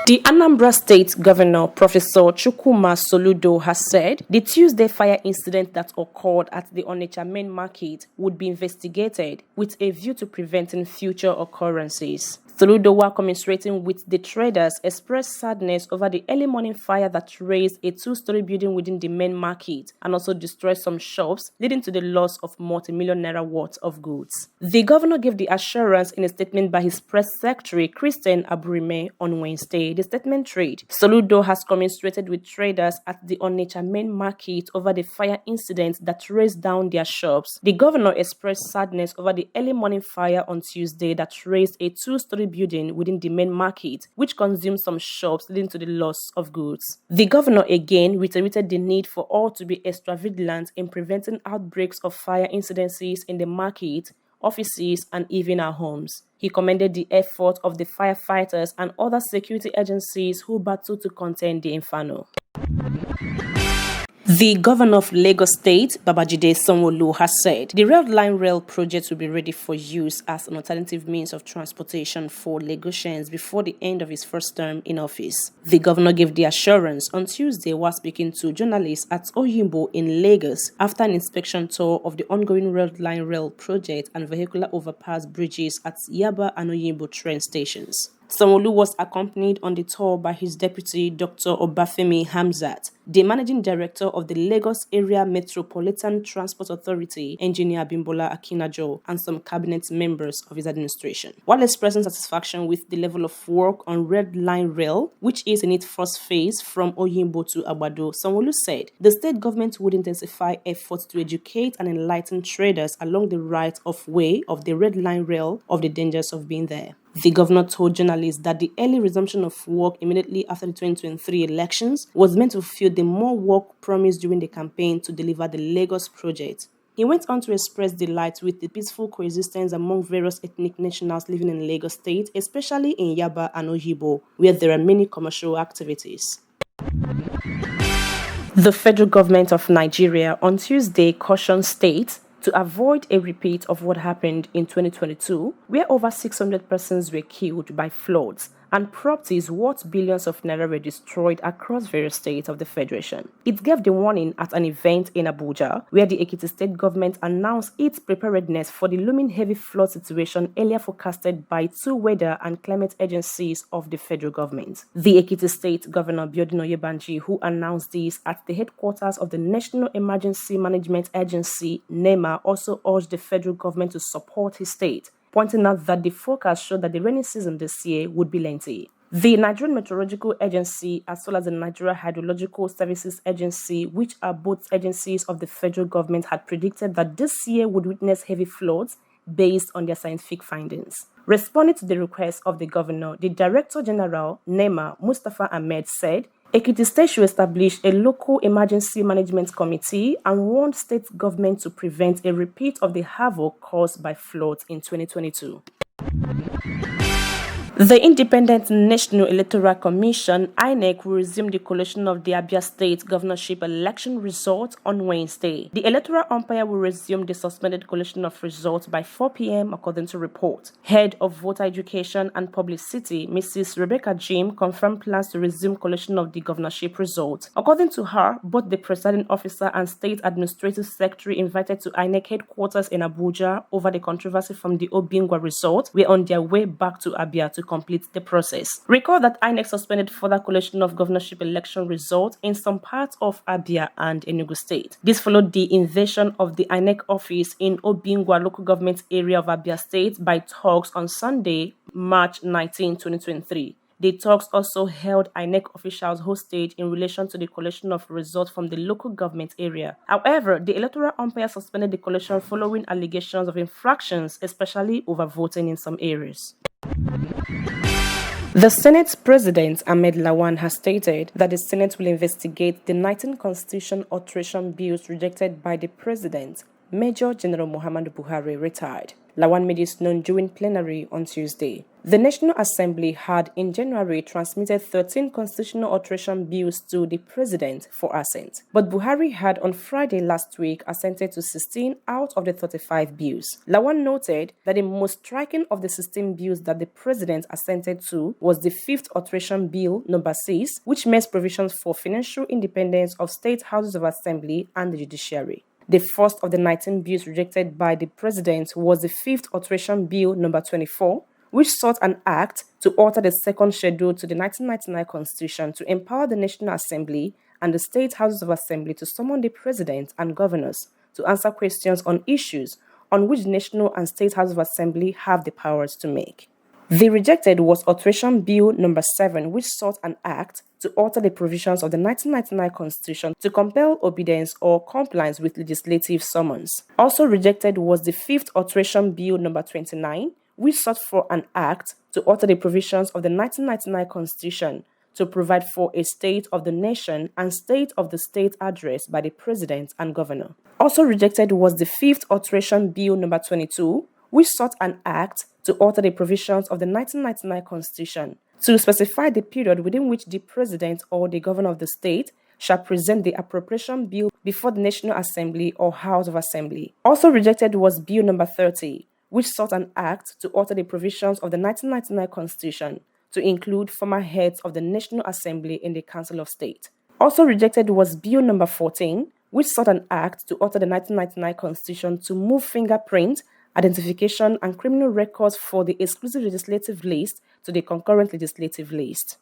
The Anambra State Governor, Professor Chukwuma Soludo, has said the Tuesday fire incident that occurred at the Onitsha main market would be investigated with a view to preventing future occurrences. Soludo, while commiserating with the traders, expressed sadness over the early morning fire that razed a two-story building within the main market and also destroyed some shops, leading to the loss of multi-million naira worth of goods. The governor gave the assurance in a statement by his press secretary, Christian Aburime, on Wednesday. The statement read, Soludo has commiserated with traders at the Onitsha main market over the fire incident that razed down their shops. The governor expressed sadness over the early morning fire on Tuesday that razed a two-story building within the main market, which consumed some shops, leading to the loss of goods. The governor again reiterated the need for all to be extra vigilant in preventing outbreaks of fire incidences in the market, offices, and even our homes. He commended the effort of the firefighters and other security agencies who battled to contain the inferno. The governor of Lagos State, Babajide Sanwo-Olu, has said the Red Line Rail project will be ready for use as an alternative means of transportation for Lagosians before the end of his first term in office. The governor gave the assurance on Tuesday while speaking to journalists at Oyimbo in Lagos after an inspection tour of the ongoing Red Line Rail project and vehicular overpass bridges at Yaba and Oyimbo train stations. Sanwo-Olu was accompanied on the tour by his deputy, Dr. Obafemi Hamzat, the managing director of the Lagos Area Metropolitan Transport Authority, Engineer Bimbola Akinajo, and some cabinet members of his administration. While expressing satisfaction with the level of work on Red Line Rail, which is in its first phase from Oyimbo to Agbado, Sanwo-Olu said the state government would intensify efforts to educate and enlighten traders along the right of way of the Red Line Rail of the dangers of being there. The governor told journalists that the early resumption of work immediately after the 2023 elections was meant to fulfill the more work promised during the campaign to deliver the Lagos project. He went on to express delight with the peaceful coexistence among various ethnic nationals living in Lagos State, especially in Yaba and Oyimbo, where there are many commercial activities. The federal government of Nigeria on Tuesday cautioned states to avoid a repeat of what happened in 2022, where over 600 persons were killed by floods and properties worth billions of naira were destroyed across various states of the Federation. It gave the warning at an event in Abuja, where the Ekiti state government announced its preparedness for the looming heavy flood situation earlier forecasted by two weather and climate agencies of the federal government. The Ekiti state governor, Biodun Oyebanji, who announced this at the headquarters of the National Emergency Management Agency, NEMA, also urged the federal government to support his state, pointing out that the forecast showed that the rainy season this year would be lengthy. The Nigerian Meteorological Agency, as well as the Nigeria Hydrological Services Agency, which are both agencies of the federal government, had predicted that this year would witness heavy floods based on their scientific findings. Responding to the request of the governor, the Director General, NEMA, Mustafa Ahmed, said Ekiti State should establish a local emergency management committee and warned state government to prevent a repeat of the havoc caused by floods in 2022. The Independent National Electoral Commission, INEC, will resume the collation of the Abia State governorship election results on Wednesday. The electoral umpire will resume the suspended collation of results by 4 p.m. according to report. Head of Voter Education and Publicity, Mrs. Rebecca Jim, confirmed plans to resume collation of the governorship results. According to her, both the presiding officer and state administrative secretary invited to INEC headquarters in Abuja over the controversy from the Obingwa result were on their way back to Abia to complete the process. Recall that INEC suspended further collation of governorship election results in some parts of Abia and Enugu State. This followed the invasion of the INEC office in Obingwa local government area of Abia State by thugs on Sunday, March 19, 2023. The talks also held INEC officials hostage in relation to the collation of results from the local government area. However, the electoral umpire suspended the collation following allegations of infractions, especially over voting in some areas. The Senate President, Ahmed Lawan, has stated that the Senate will investigate the 19 Constitution alteration bills rejected by the President, Major General Muhammadu Buhari retired. Lawan made this known during plenary on Tuesday. The National Assembly had in January transmitted 13 constitutional alteration bills to the President for assent. But Buhari had on Friday last week assented to 16 out of the 35 bills. Lawan noted that the most striking of the 16 bills that the President assented to was the 5th Alteration Bill number 6, which makes provisions for financial independence of state houses of assembly and the judiciary. The first of the 19 bills rejected by the President was the 5th Alteration Bill number 24, which sought an act to alter the second schedule to the 1999 Constitution to empower the National Assembly and the state houses of assembly to summon the President and governors to answer questions on issues on which the National and state houses of assembly have the powers to make. The rejected was Alteration Bill number 7, which sought an act to alter the provisions of the 1999 Constitution to compel obedience or compliance with legislative summons. Also rejected was the 5th Alteration Bill number 29, which sought for an act to alter the provisions of the 1999 Constitution to provide for a State of the Nation and State of the State address by the President and Governor. Also rejected was the 5th Alteration Bill number 22, which sought an act to alter the provisions of the 1999 Constitution to specify the period within which the President or the Governor of the state shall present the appropriation bill before the National Assembly or House of Assembly. Also rejected was Bill number 30, which sought an act to alter the provisions of the 1999 Constitution to include former heads of the National Assembly in the Council of State. Also rejected was Bill number 14, which sought an act to alter the 1999 Constitution to move fingerprint, identification, and criminal records for the exclusive legislative list to the concurrent legislative list.